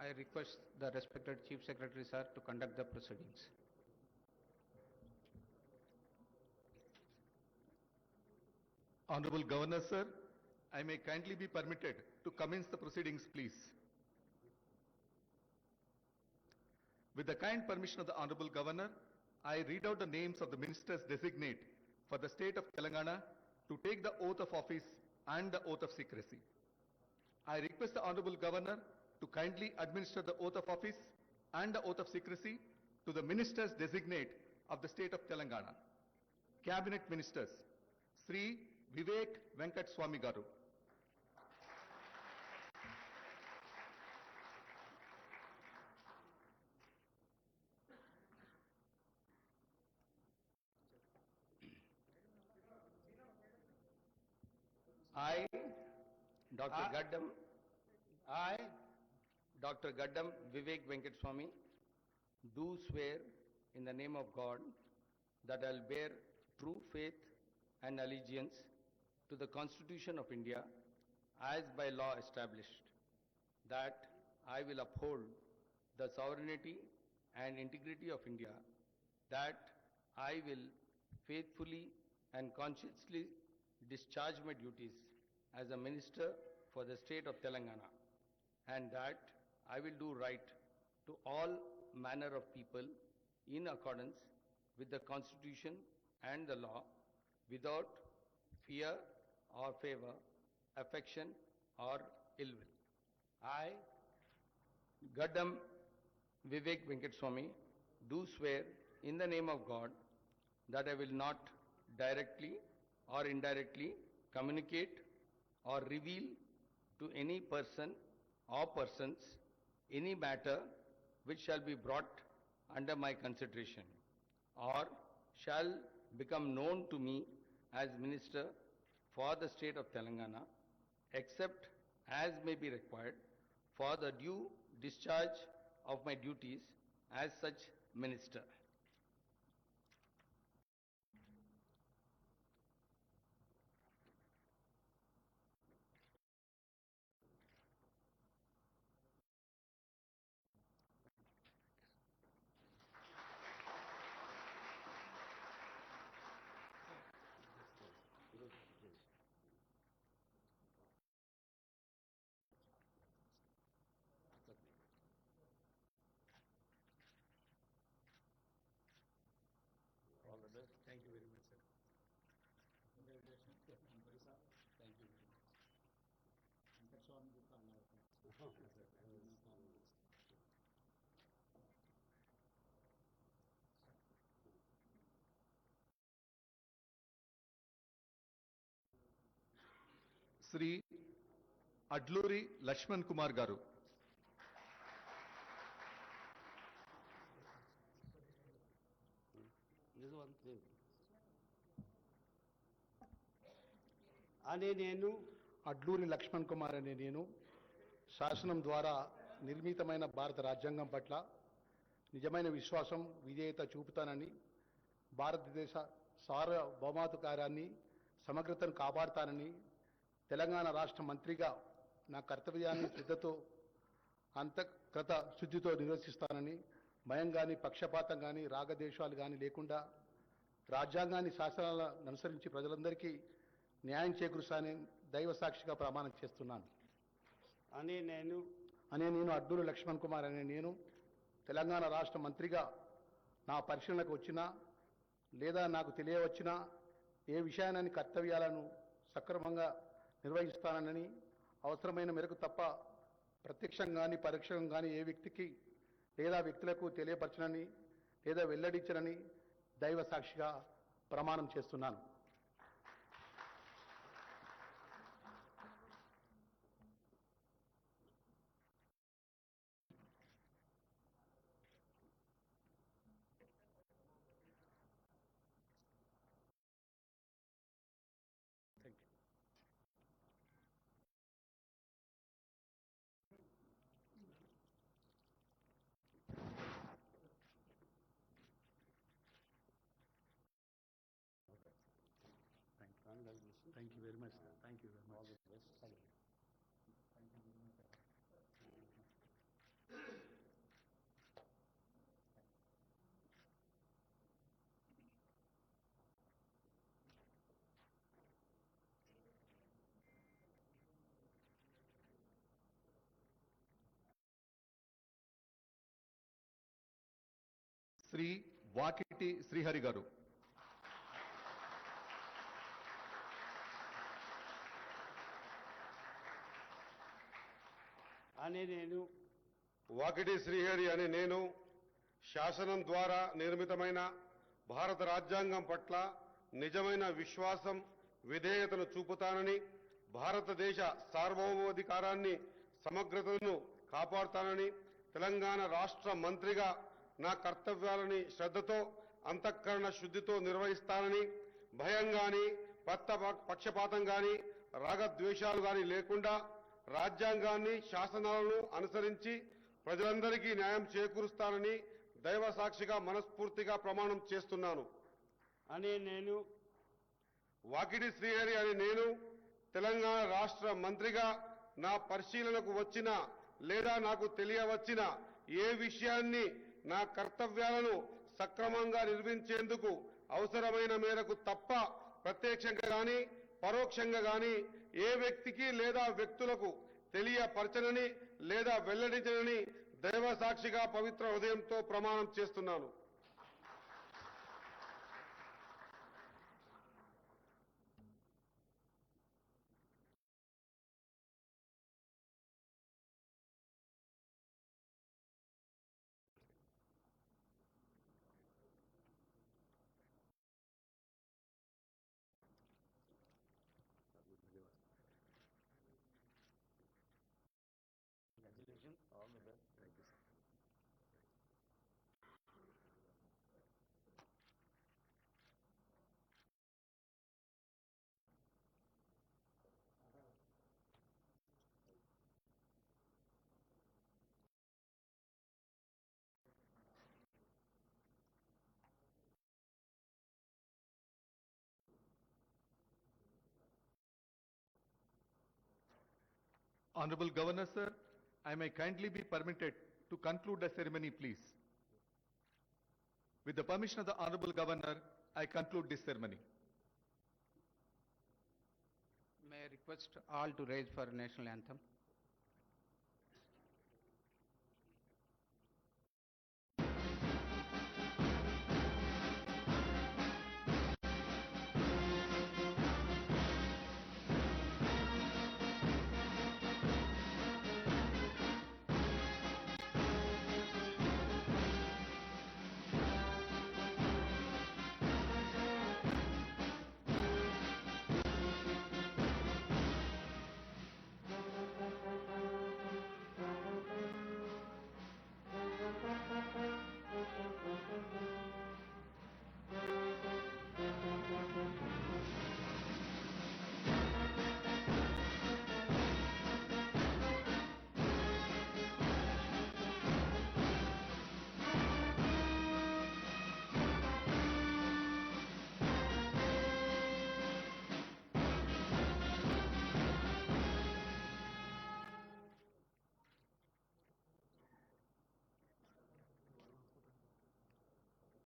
I request the respected Chief Secretary, sir, to conduct the proceedings. Honorable Governor, sir, I may kindly be permitted to commence the proceedings, please. With the kind permission of the Honorable Governor, I read out the names of the ministers designate for the state of Telangana to take the oath of office and the oath of secrecy. I request the Honorable Governor to kindly administer the oath of office and the oath of secrecy to the ministers designate of the state of Telangana. Cabinet Ministers, Sri Vivek Venkat Swami Garu. I, Dr. Gaddam Vivek Venkateswamy, do swear in the name of God that I will bear true faith and allegiance to the Constitution of India as by law established, that I will uphold the sovereignty and integrity of India, that I will faithfully and conscientiously discharge my duties as a minister for the state of Telangana, and that I will do right to all manner of people in accordance with the Constitution and the law, without fear or favor, affection or ill will. I, Gaddam Vivek Venkateswamy, do swear in the name of God that I will not directly or indirectly communicate or reveal to any person or persons any matter which shall be brought under my consideration or shall become known to me as Minister for the state of Telangana, except as may be required for the due discharge of my duties as such Minister. All the best. Thank you very much, sir. Congratulations. Thank you very much. Sri Adluri Lakshman Kumar Garu. అనే నేను అడ్లూరి లక్ష్మణ్ కుమార్ అనే నేను శాసనం ద్వారా నిర్మితమైన భారత రాజ్యాంగం పట్ల నిజమైన విశ్వాసం విధేయత చూపుతానని, భారతదేశ సార్వభౌమాధికారాన్ని సమగ్రతను కాపాడుతానని, తెలంగాణ రాష్ట్ర మంత్రిగా నా కర్తవ్యాన్ని శ్రద్ధతో అంతఃకృత శుద్ధితో నిర్వర్తిస్తానని, భయం కానీ పక్షపాతం కానీ రాగద్వేషాలు కానీ లేకుండా రాజ్యాంగాన్ని శాసనాలను అనుసరించి ప్రజలందరికీ న్యాయం చేకూరుస్తానని దైవ సాక్షిగా ప్రమాణం చేస్తున్నాను. అనే నేను అడ్లూరి లక్ష్మణ్ కుమార్ అనే నేను తెలంగాణ రాష్ట్ర మంత్రిగా నా పరిశీలనకు వచ్చినా లేదా నాకు తెలియవచ్చినా ఏ విషయాన్ని కర్తవ్యాలను సక్రమంగా నిర్వహిస్తానని, అవసరమైన మేరకు తప్ప ప్రత్యక్షంగా కానీ పరోక్షంగా కానీ ఏ వ్యక్తికి లేదా వ్యక్తులకు తెలియపరచనని లేదా వెల్లడించనని దైవ సాక్షిగా ప్రమాణం చేస్తున్నాను. Thank you. Thank you very much, sir. Thank you very much. All the best. Thank you. Thank you very much. Sri Vakiti Srihari Garu. అనే నేను వాకిటి శ్రీహరి అనే నేను శాసనం ద్వారా నిర్మితమైన భారత రాజ్యాంగం పట్ల నిజమైన విశ్వాసం విధేయతను చూపుతానని భారతదేశ సార్వభౌమాధికారాన్ని సమగ్రతను కాపాడుతానని తెలంగాణ రాష్ట్ర మంత్రిగా నా కర్తవ్యాలని శ్రద్ధతో అంతఃకరణ శుద్ధితో నిర్వహిస్తానని భయం గాని పక్షపాతం గాని రాగద్వేషాలు గాని లేకుండా రాజ్యాంగాన్ని శాసనాలను అనుసరించి ప్రజలందరికీ న్యాయం చేకూరుస్తానని దైవ సాక్షిగా మనస్ఫూర్తిగా ప్రమాణం చేస్తున్నాను. అనే నేను వాకిటి శ్రీహరి అనే నేను తెలంగాణ రాష్ట్ర మంత్రిగా నా పరిశీలనకు వచ్చిన లేదా నాకు తెలియవచ్చిన ఏ విషయాన్ని నా కర్తవ్యాలను సక్రమంగా నిర్వహించేందుకు అవసరమైన మేరకు తప్ప ప్రత్యక్షంగా గాని పరోక్షంగా గాని ఏ వ్యక్తికి లేదా వ్యక్తులకు తెలియపరచనని లేదా వెల్లడించనని దైవ సాక్షిగా పవిత్ర హృదయంతో ప్రమాణం చేస్తున్నాను. Congratulations, all the best. Thank you, sir. Honorable Governor, sir, I may kindly be permitted to conclude the ceremony, please. With the permission of the Honorable Governor, I conclude this ceremony. May I request all to raise for national anthem?